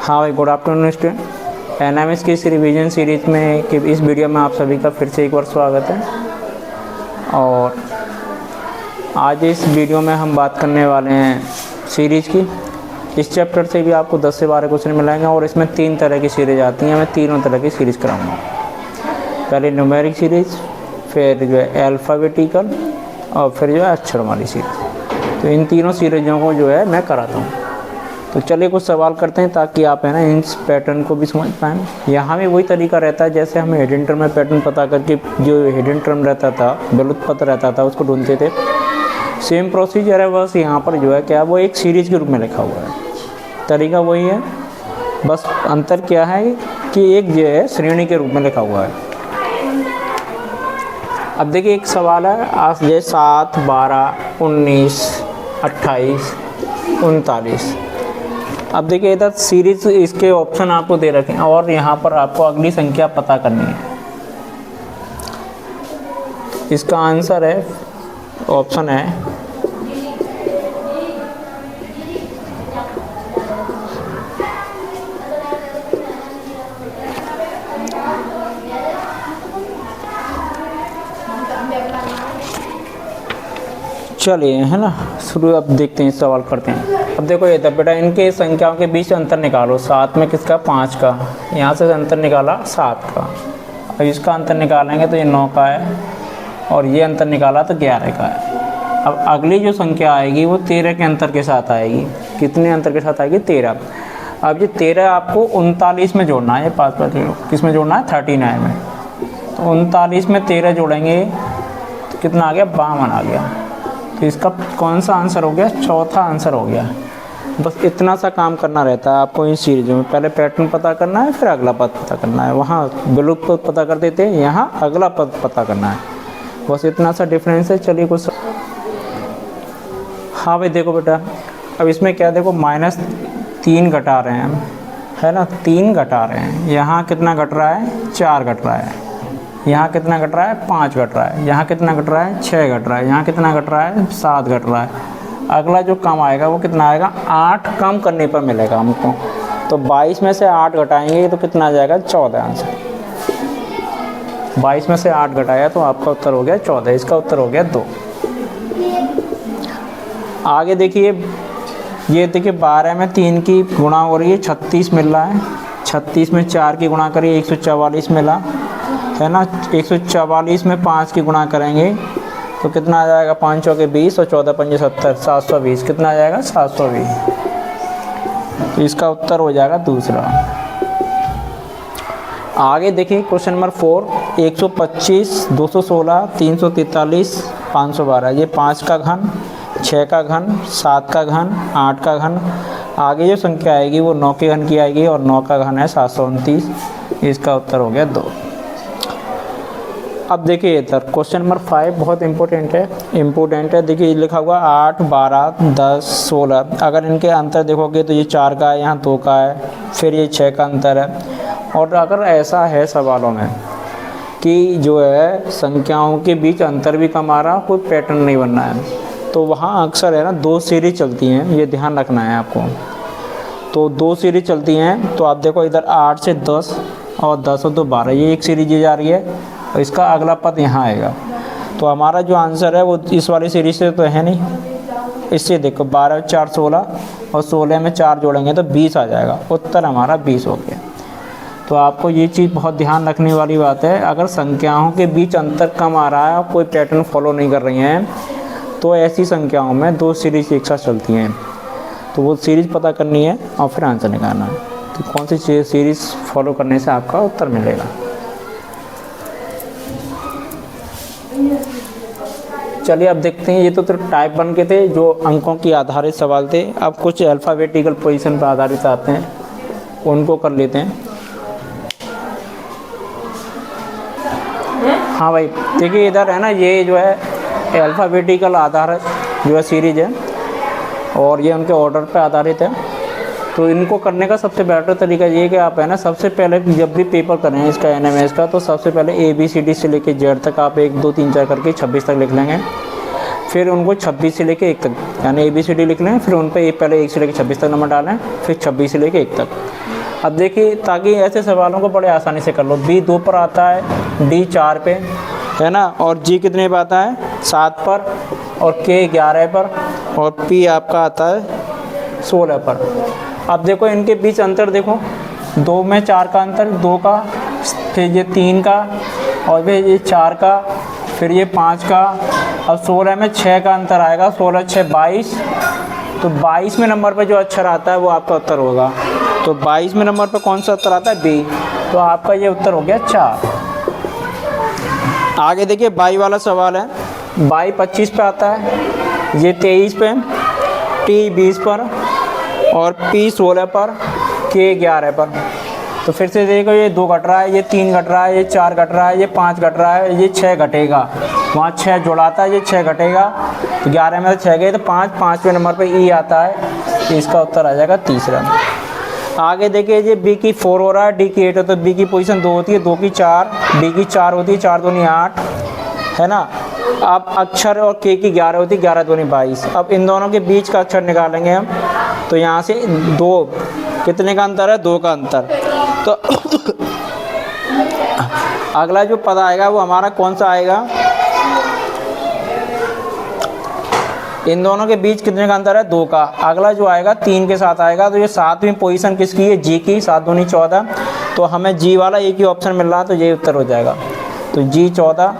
हाँ भाई, good afternoon student. NMS की इस रिवीजन सीरीज में कि इस वीडियो में आप सभी का फिर से एक बार स्वागत है। और आज इस वीडियो में हम बात करने वाले हैं सीरीज़ की। इस चैप्टर से भी आपको 10 से 12 क्वेश्चन मिलेंगे और इसमें 3 तरह की सीरीज़ आती हैं। मैं तीनों तरह की सीरीज़ कराऊंगा। पहले न्यूमेरिक सीरीज़, फिर जो है अल्फ़ाबेटिकल और फिर जो है अक्षर वाली सीरीज़। तो इन तीनों सीरीज़ों को जो है मैं कराता हूँ। तो चलिए कुछ सवाल करते हैं ताकि आप है ना इन पैटर्न को भी समझ पाएँ। यहाँ भी वही तरीका रहता है जैसे हमें हेडिंग टर्म में पैटर्न पता करके जो हेडिंग टर्म रहता था, व्युत्पत्ति रहता था, उसको ढूंढते थे। सेम प्रोसीजर है, बस यहाँ पर जो है क्या वो एक सीरीज़ के रूप में लिखा हुआ है। तरीका वही है, बस अंतर क्या है कि एक जो है श्रेणी के रूप में लिखा हुआ है। अब देखिए एक सवाल है आज जैसे 7, 12, 19, 28, 39। अब देखिए इधर सीरीज इसके ऑप्शन आपको दे रखे हैं और यहाँ पर आपको अगली संख्या पता करनी है। इसका आंसर है, ऑप्शन है चलिए है ना शुरू। अब देखते हैं, सवाल करते हैं। अब देखो ये था बेटा, इनके संख्याओं के बीच अंतर निकालो। 7 में किसका, 5 का। यहाँ से अंतर निकाला 7 का। अब इसका अंतर निकालेंगे तो ये 9 का है और ये अंतर निकाला तो 11 का है। अब अगली जो संख्या आएगी वो 13 के अंतर के साथ आएगी। कितने अंतर के साथ आएगी, 13। अब ये 13 आपको 39 में जोड़ना है। ये 5 किस में जोड़ना है, 39 में। तो 39 में 13 जोड़ेंगे तो कितना आ गया, 52 आ गया। तो इसका कौन सा आंसर हो गया, चौथा आंसर हो गया। बस इतना सा काम करना रहता है आपको इन सीरीजों में। पहले पैटर्न पता करना है, फिर अगला पद पता करना है। वहाँ विलुप्त पद पता कर देते हैं, यहाँ अगला पद पता करना है। बस इतना सा डिफरेंस है। चलिए कुछ हाँ भाई देखो बेटा, अब इसमें क्या देखो, -3 घटा रहे हैं है ना, 3 घटा रहे हैं। यहाँ कितना घट रहा है, 4 घट रहा है। यहाँ कितना घट रहा है, 5 घट रहा है। यहाँ कितना घट रहा है, 6 घट रहा है। यहाँ कितना घट रहा है, 7 घट रहा है। अगला जो कम आएगा वो कितना आएगा, 8 कम करने पर मिलेगा हमको। तो 22 में से 8 घटाएंगे तो कितना आ जाएगा, 14 आंसर। 22 में से 8 घटाया तो आपका उत्तर हो गया 14। इसका उत्तर हो गया 2। आगे देखिए, ये देखिए 12 में 3 की गुणा हो रही है, 36 मिल रहा है। 36 में 4 की गुणा करिए, 144 मिला है ना। 144 में 5 की गुणा करेंगे तो कितना आ जाएगा, 5 चौके 20 और 14 पंजे 70, 720। कितना आ जाएगा, 720। तो इसका उत्तर हो जाएगा दूसरा। आगे देखिए क्वेश्चन नंबर 4, 125, 216, 343, 512। ये 5 का घन, 6 का घन, 7 का घन, 8 का घन। आगे जो संख्या आएगी वो 9 के घन की आएगी और 9 का घन है 729। इसका उत्तर हो गया 2। अब देखिए इधर क्वेश्चन नंबर 5 बहुत इम्पोर्टेंट है। देखिए लिखा हुआ 8, 12, 10, 16। अगर इनके अंतर देखोगे तो ये 4 का है, यहाँ 2 का है, फिर ये 6 का अंतर है। और अगर ऐसा है सवालों में कि जो है संख्याओं के बीच अंतर भी कम आ रहा, कोई पैटर्न नहीं बनना है, तो वहाँ अक्सर है ना 2 सीरीज चलती हैं। ये ध्यान रखना है आपको। तो 2 सीरीज चलती हैं। तो आप देखो इधर 8 से 10 और 10 और 2 12, ये एक सीरीज जा रही है और इसका अगला पद यहाँ आएगा। तो हमारा जो आंसर है वो इस वाली सीरीज से तो है नहीं। इससे देखो 12, 4, 16 और 16 में 4 जोड़ेंगे तो 20 आ जाएगा। उत्तर हमारा 20 हो गया। तो आपको ये चीज़ बहुत ध्यान रखने वाली बात है। अगर संख्याओं के बीच अंतर कम आ रहा है, कोई पैटर्न फॉलो नहीं कर रही हैं, तो ऐसी संख्याओं में 2 सीरीज एक साथ चलती हैं। तो वो सीरीज पता करनी है और फिर आंसर निकालना है। तो कौन सी सीरीज फॉलो करने से आपका उत्तर मिलेगा। चलिए अब देखते हैं। ये तो टाइप 1 के थे जो अंकों की आधारित सवाल थे। अब कुछ अल्फ़ाबेटिकल पोजीशन पर आधारित आते हैं, उनको कर लेते हैं। हाँ भाई देखिए इधर है ना, ये जो है अल्फ़ाबेटिकल आधारित जो है सीरीज है और ये उनके ऑर्डर पे आधारित है। तो इनको करने का सबसे बेटर तरीका ये है कि आप है ना सबसे पहले जब भी पेपर करें इसका एनएमएस का, तो सबसे पहले ABCD से लेके Z तक आप 1 2 3 4 करके 26 तक लिख लेंगे। फिर उनको 26 से लेके 1 तक यानी ABCD लिख लें। फिर उन पर पहले 1 से लेके 26 तक नंबर डालें, फिर 26 से लेके 1 तक। अब देखिए, ताकि ऐसे सवालों को बड़े आसानी से कर लो। बी 2 पर आता है, डी 4 पे है ना, और जी कितने पे आता है 7 पर, और के 11 पर, और पी आपका आता है 16 पर। अब देखो इनके बीच अंतर देखो, 2 में 4 का अंतर, 2 का, फिर ये 3 का, और फिर ये 4 का, फिर ये 5 का। अब 16 में 6 का अंतर आएगा, 16 6 22। तो 22वें नंबर पर जो अक्षर आता है वो आपका उत्तर होगा। तो 22वें नंबर पर कौन सा उत्तर आता है? बी। तो आपका ये उत्तर हो गया 4। आगे देखिए 22 वाला सवाल है। 22 25 पे आता है, ये 23 पे, टी 20 पर, और पी 16 पर, के 11 पर। तो फिर से देखो, ये 2 घट रहा है, ये 3 घट रहा है, ये 4 घट रहा है, ये 5 घट रहा है, ये 6 घटेगा। वहाँ 6 जोड़ाता है, ये 6 घटेगा। तो 11 में से 6 गए तो 5, 5वें नंबर पे ई आता है। तो इसका उत्तर आ जाएगा तीसरा। आगे देखिए, ये बी की 4 हो रहा है, डी की 8 हो, तो बी की पोजीशन 2 होती है, 2 की 4, डी की 4 होती है, 4 दूनी 8 है ना। अब अक्षर और के की 11 होती है, 11 दूनी 22। अब इन दोनों के बीच का अक्षर निकालेंगे हम। तो यहाँ से 2, कितने का अंतर है? 2 का अंतर। तो अगला जो पद आएगा वो हमारा कौन सा आएगा? इन दोनों के बीच कितने का अंतर है? 2 का। अगला जो आएगा 3 के साथ आएगा। तो ये 7वीं पोजीशन किसकी है? जी की, 7 दूनी 14। तो हमें जी वाला एक ही ऑप्शन मिल रहा है, तो ये उत्तर हो जाएगा। तो जी 14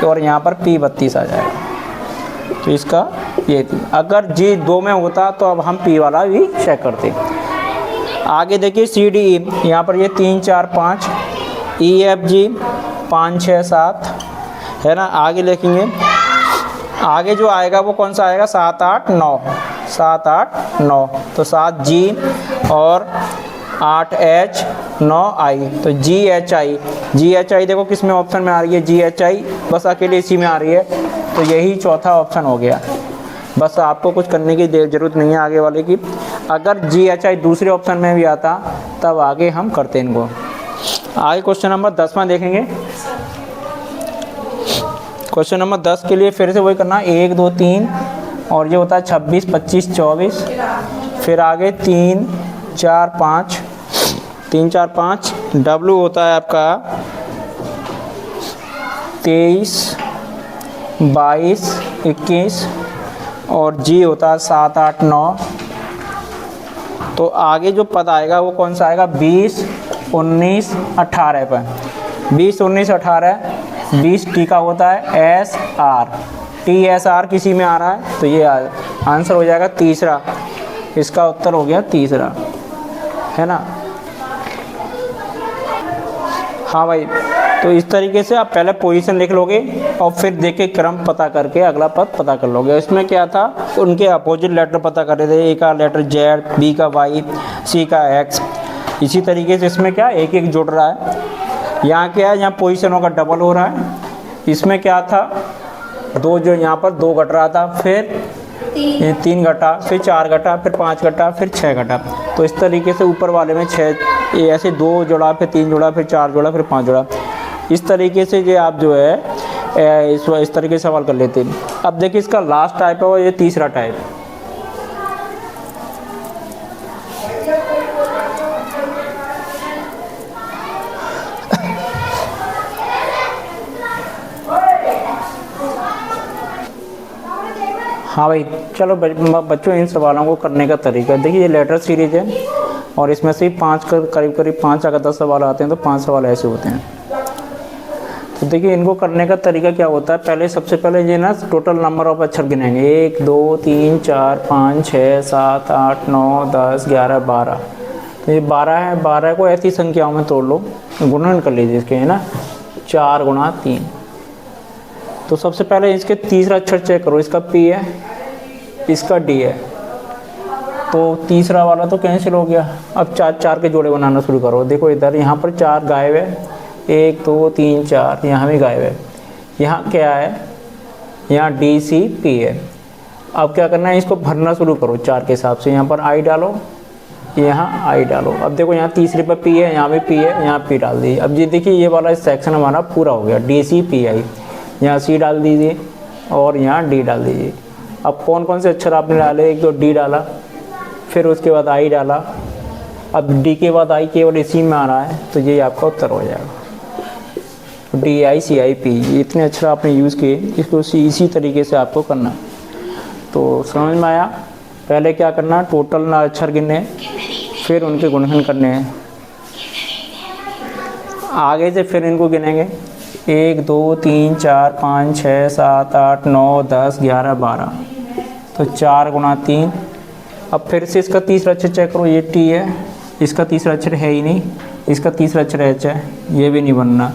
और यहाँ पर पी 32 आ जाएगा। तो इसका ये थी। अगर जी 2 में होता तो अब हम पी वाला भी चेक करते। आगे देखिए सी डी ई, यहाँ पर ये 3 4 5, ई एफ जी 5 6 7 है ना। आगे लिखेंगे, आगे जो आएगा वो कौन सा आएगा? 7 8 9, 7 8 9। तो 7 जी और 8 एच 9 आई। तो जी H I, ji H I देखो किस में ऑप्शन में आ रही है? जी एच आई बस अकेले इसी में आ रही है। तो यही चौथा ऑप्शन हो गया। बस आपको कुछ करने की ज़रूरत नहीं है आगे वाले की। अगर जी एच आई दूसरे ऑप्शन में भी आता तब आगे हम करते इनको। आगे क्वेश्चन नंबर 10वां देखेंगे। क्वेश्चन नंबर 10 के लिए फिर से वही करना, 1 2 3 और ये होता है 26 25 24। फिर आगे 3 4 5, 3 4 5, डब्लू होता है आपका 23 22 21, और जी होता है 7 8 9। तो आगे जो पद आएगा वो कौन सा आएगा? 20 19 18 पर। 20 19 18, 20 टी का होता है S R, T S R किसी में आ रहा है। तो ये आंसर हो जाएगा तीसरा। इसका उत्तर हो गया तीसरा, है ना। हाँ भाई, तो इस तरीके से आप पहले पोजीशन लिख लोगे और फिर देख के क्रम पता करके अगला पद पता कर लोगे। इसमें क्या था, उनके अपोजिट लेटर पता कर रहे थे। ए का लेटर जेड, बी का वाई, सी का एक्स। इसी तरीके से इसमें क्या एक एक जुड़ रहा है। यहाँ क्या है, यहाँ पोजीशनों का डबल हो रहा है। इसमें क्या था, 2 जो यहाँ पर 2 घट रहा था, फिर 3 घटा, फिर 4 घटा, फिर 5 घटा, फिर 6 घटा। तो इस तरीके से ऊपर वाले में 6, ऐसे 2 जोड़ा, फिर 3 जोड़ा, फिर 4 जोड़ा, फिर 5 जोड़ा। इस तरीके से ये आप जो है इस तरीके से सवाल कर लेते हैं। अब देखिए इसका लास्ट टाइप है और ये तीसरा टाइप। हाँ भाई, चलो बच्चों इन सवालों को करने का तरीका देखिए। ये लेटर सीरीज है और इसमें से 5 करीब 5 अगर 10 सवाल आते हैं तो 5 सवाल ऐसे होते हैं। तो देखिए इनको करने का तरीका क्या होता है, पहले सबसे पहले ये ना टोटल नंबर ऑफ अक्षर गिनेंगे। 1 2 3 4 5 6 7 8 9 10 11 12। तो ये 12 है। 12 को ऐसी संख्याओं में तोड़ लो, गुणन कर लीजिए इसके, है ना। 4 गुणा 3। तो सबसे पहले इसके तीसरा अक्षर चेक करो। इसका पी है, इसका डी है। तो तीसरा वाला तो कैंसिल हो गया। अब 4 के जोड़े बनाना शुरू करो। देखो इधर यहाँ पर 4 गायब है, 1 2 3 4 यहाँ भी गायब है। यहाँ क्या है, यहाँ डी सी पी है। अब क्या करना है, इसको भरना शुरू करो 4 के हिसाब से। यहाँ पर आई डालो, यहाँ आई डालो। अब देखो यहाँ तीसरे पर पी है, यहाँ भी पी है, यहाँ पी डाल दीजिए। अब ये देखिए ये वाला सेक्शन हमारा पूरा हो गया। डी सी पी आई, यहाँ सी डाल दीजिए और यहाँ डी डाल दीजिए। अब कौन कौन से अक्षर आपने डाले, एक तो डी डाला, फिर उसके बाद आई डाला, अब डी के बाद आई केवल इसी में आ रहा है, तो ये आपका उत्तर हो जाएगा। DICIP, ये इतने अक्षर आपने यूज़ किए, इसको इसी तरीके से आपको करना। तो समझ में आया? पहले क्या करना, टोटल ना अक्षर गिनने, फिर उनके गुणनखंड करने हैं। आगे से फिर इनको गिनेंगे, 1 2 3 4 5 6 7 8 9 10 11 12, तो 4 गुणा 3। अब फिर से इसका तीसरा अक्षर चेक करो, ये टी है, इसका तीसरा अक्षर है ही नहीं, इसका तीसरा अक्षर एच है, ये भी नहीं बनना।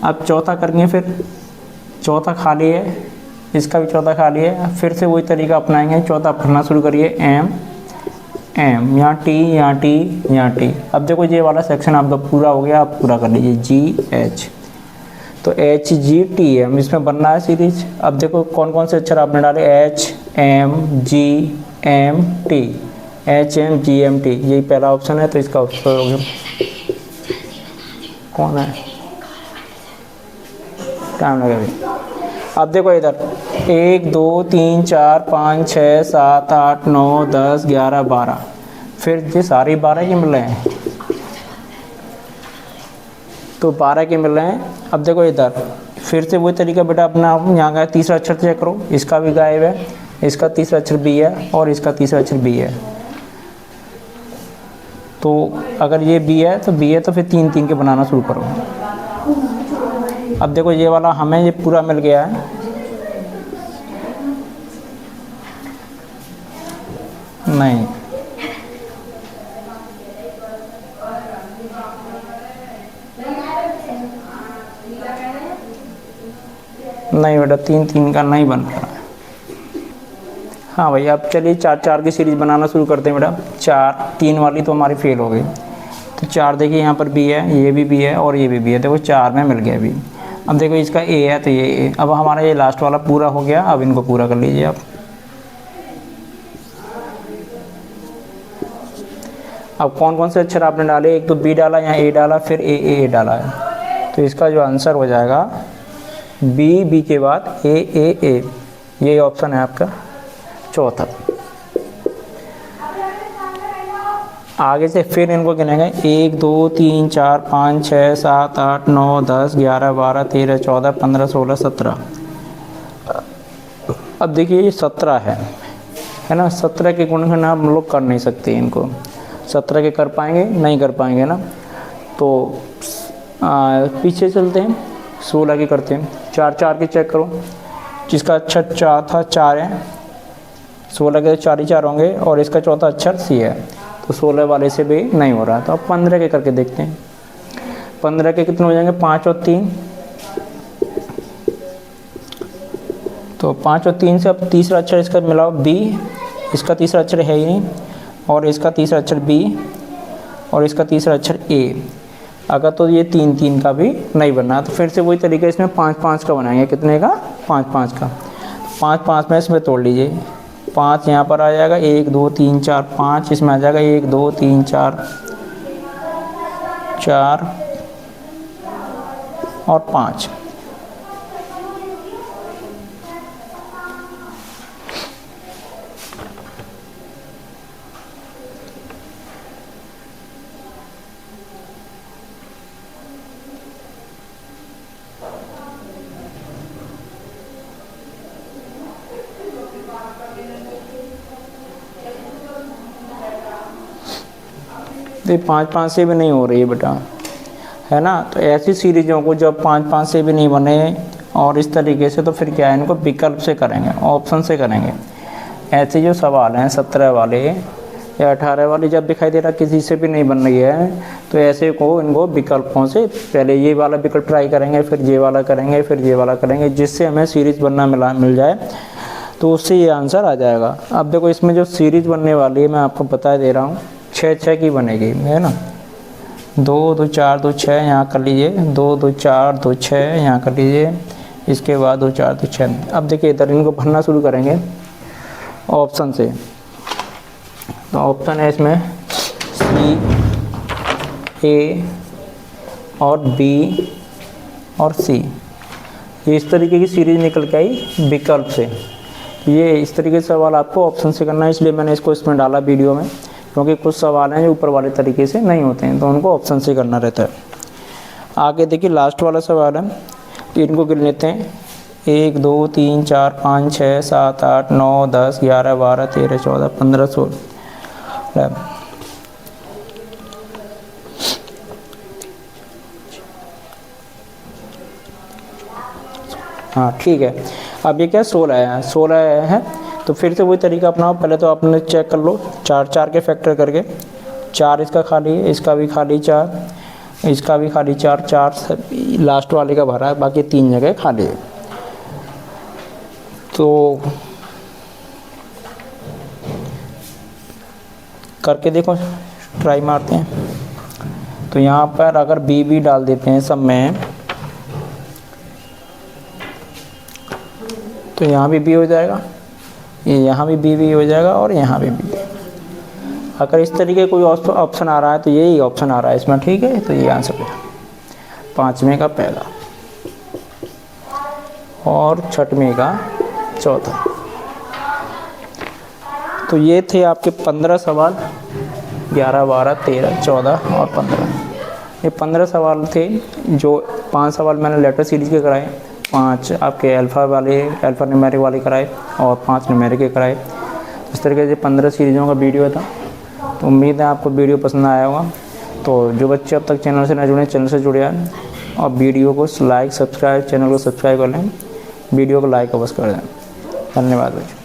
अब चौथा करेंगे, फिर चौथा खाली है, इसका भी चौथा खाली है, फिर से वही तरीका अपनाएंगे। चौथा पढ़ना शुरू करिए, एम एम, यहाँ टी, यहाँ टी, यहाँ टी। अब देखो ये वाला सेक्शन आपका पूरा हो गया, आप पूरा कर लीजिए, जी एच, तो एच जी टी एम, इसमें बनना है सीरीज। अब देखो कौन कौन से अक्षर आपने डाले, H M G M T, H M G M T, यही पहला ऑप्शन है, तो इसका उत्तर हो गया। कौन है, टाइम लगे भाई। अब देखो इधर 1 2 3 4 5 6 7 8 9 10 11 12, फिर ये सारे 12 के मिल रहे हैं, तो 12 के मिल रहे हैं। अब देखो इधर फिर से वही तरीका बेटा अपना, यहाँ का तीसरा अक्षर चेक करो, इसका भी गायब है, इसका तीसरा अक्षर बी है और इसका तीसरा अक्षर बी है। तो अगर ये बी है तो बी है, तो फिर 3 3 के बनाना शुरू करो। अब देखो ये वाला हमें ये पूरा मिल गया है, नहीं नहीं बेटा, 3 3 का नहीं बन रहा है। हाँ भैया, अब चलिए 4 4 की सीरीज बनाना शुरू करते हैं बेटा। 4 3 वाली तो हमारी फेल हो गई, तो 4 देखिए यहाँ पर बी है, ये भी बी है और ये भी बी है, देखो 4 में मिल गया अभी। अब देखो इसका ए है, तो ये ए। अब हमारा ये लास्ट वाला पूरा हो गया, अब इनको पूरा कर लीजिए आप। अब कौन कौन से अक्षर आपने डाले, एक तो बी डाला, यहाँ ए डाला, फिर ए डाला है, तो इसका जो आंसर हो जाएगा बी, बी के बाद ए, ये ऑप्शन है आपका चौथा। आगे से फिर इनको गिनेंगे, 1 2 3 4 5 6 7 8 9 10 11 12 13 14 15 16 17। अब देखिए ये 17 है ना, 17 के गुणनखंड हम लोग कर नहीं सकते इनको। 17 के कर पाएंगे, नहीं कर पाएंगे ना, तो पीछे चलते हैं, 16 के करते हैं। 4 4 के चेक करो, जिसका अक्षर 4 था 4 है, 16 के 4 ही 4 होंगे, और इसका चौथा अक्षर सी है, तो 16 वाले से भी नहीं हो रहा। तो अब 15 के करके देखते हैं। 15 के कितने हो जाएंगे, 5 और 3, तो 5 और 3 से अब तीसरा अक्षर इसका मिलाओ बी, इसका तीसरा अक्षर है ही नहीं, और इसका तीसरा अक्षर बी, और इसका तीसरा अक्षर ए। अगर तो ये 3 3 का भी नहीं बनना, तो फिर से वही तरीके इसमें 5 5 का बनाएंगे। कितने का, 5 5 का। 5 5 में इसमें तोड़ लीजिए, 5 यहाँ पर आ जाएगा, 1 2 3 4 5, इसमें आ जाएगा 1 2 3 4 4 और 5। तो 5 5 से भी नहीं हो रही है बेटा, है ना। तो ऐसी सीरीज़ों को जब 5 5 से भी नहीं बने और इस तरीके से, तो फिर क्या है, इनको विकल्प से करेंगे, ऑप्शन से करेंगे। ऐसे जो सवाल हैं 17 वाले या 18 वाले जब दिखाई दे रहा किसी से भी नहीं बन रही है, तो ऐसे को इनको विकल्पों से, पहले ये वाला विकल्प ट्राई करेंगे, फिर ये वाला करेंगे, फिर ये वाला करेंगे, जिससे हमें सीरीज़ बनना मिल जाए, तो उससे ये आंसर आ जाएगा। अब देखो इसमें जो सीरीज़ बनने वाली है मैं आपको बता दे रहा हूँ, 6 6 की बनेगी, है ना। 2 2 4 2 6 यहाँ कर लीजिए, 2 2 4 2 6 यहाँ कर लीजिए, इसके बाद 2 4 2 6। अब देखिए इधर इनको भरना शुरू करेंगे ऑप्शन से। तो ऑप्शन है इसमें सी, ए और बी और सी। ये इस तरीके की सीरीज निकल के आई विकल्प से। ये इस तरीके से सवाल आपको ऑप्शन से करना है, इसलिए मैंने इसको इसमें डाला वीडियो में, क्योंकि कुछ सवाल हैं जो ऊपर वाले तरीके से नहीं होते हैं, तो उनको ऑप्शन से करना रहता है। आगे देखिए लास्ट वाला सवाल है, इनको गिन लेते हैं। 1 2 3 4 5 6 7 8 9 10 11 12 13 14 15 16। हाँ ठीक है, अब ये क्या 16 है। तो फिर से वही तरीका अपनाओ, पहले तो आपने चेक कर लो 4 4 के फैक्टर करके। 4 इसका खाली है, इसका भी खाली 4, इसका भी खाली 4 4 लास्ट वाले का भरा है, बाकी 3 जगह खाली है। तो करके देखो, ट्राई मारते हैं। तो यहाँ पर अगर बी डाल देते हैं सब में, तो यहाँ भी बी हो जाएगा, ये यहाँ भी बी हो जाएगा, और यहाँ भी बी। अगर इस तरीके कोई ऑप्शन आ रहा है तो यही ऑप्शन आ रहा है इसमें, ठीक है। तो ये आंसर है 5वें का पहला और 6वें का चौथा। तो ये थे आपके 15 सवाल, 11 12 13 14 और 15। ये 15 सवाल थे, जो 5 सवाल मैंने लेटर सीरीज के कराए, 5 आपके अल्फ़ा न्यूमेरिक वाले कराए, और 5 न्यूमेरिक के कराए। इस तरीके से 15 सीरीज़ों का वीडियो था। तो उम्मीद है आपको वीडियो पसंद आया होगा। तो जो बच्चे अब तक चैनल से न जुड़े, चैनल से जुड़े हैं, और वीडियो को लाइक सब्सक्राइब, चैनल को सब्सक्राइब कर लें, वीडियो को लाइक अवश्य कर दें। धन्यवाद बच्चों।